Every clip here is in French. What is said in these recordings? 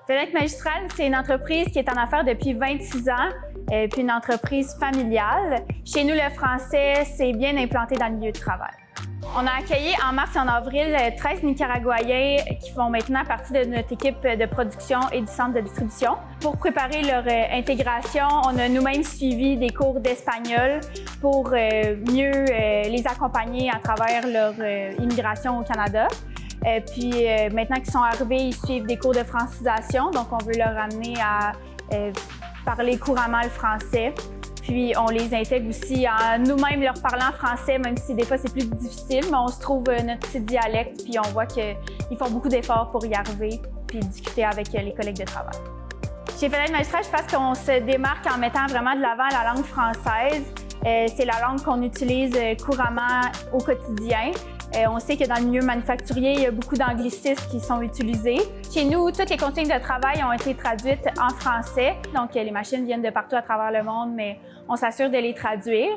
Fenêtre Magistrale, c'est une entreprise qui est en affaires depuis 26 ans, puis une entreprise familiale. Chez nous, le français, c'est bien implanté dans le milieu de travail. On a accueilli en mars et en avril 13 Nicaraguayens qui font maintenant partie de notre équipe de production et du centre de distribution. Pour préparer leur intégration, on a nous-mêmes suivi des cours d'espagnol pour mieux les accompagner à travers leur immigration au Canada. Puis maintenant qu'ils sont arrivés, ils suivent des cours de francisation, donc on veut leur amener à parler couramment le français. Puis on les intègre aussi en nous-mêmes leur parlant français, même si des fois c'est plus difficile, mais on se trouve notre petit dialecte, puis on voit qu'ils font beaucoup d'efforts pour y arriver, puis discuter avec les collègues de travail. Chez Fenêtre Magistrale, je pense qu'on se démarque en mettant vraiment de l'avant la langue française. C'est la langue qu'on utilise couramment au quotidien. On sait que dans le milieu manufacturier, il y a beaucoup d'anglicismes qui sont utilisés. Chez nous, toutes les consignes de travail ont été traduites en français. Donc, les machines viennent de partout à travers le monde, mais on s'assure de les traduire.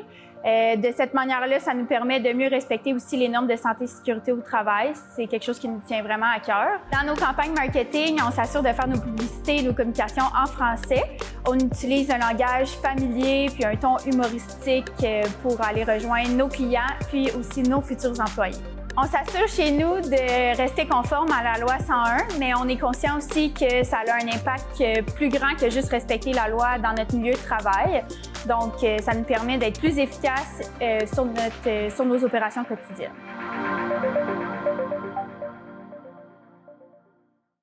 De cette manière-là, ça nous permet de mieux respecter aussi les normes de santé et sécurité au travail. C'est quelque chose qui nous tient vraiment à cœur. Dans nos campagnes marketing, on s'assure de faire nos publicités et nos communications en français. On utilise un langage familier puis un ton humoristique pour aller rejoindre nos clients puis aussi nos futurs employés. On s'assure chez nous de rester conforme à la loi 101, mais on est conscient aussi que ça a un impact plus grand que juste respecter la loi dans notre milieu de travail. Donc, ça nous permet d'être plus efficaces sur nos opérations quotidiennes.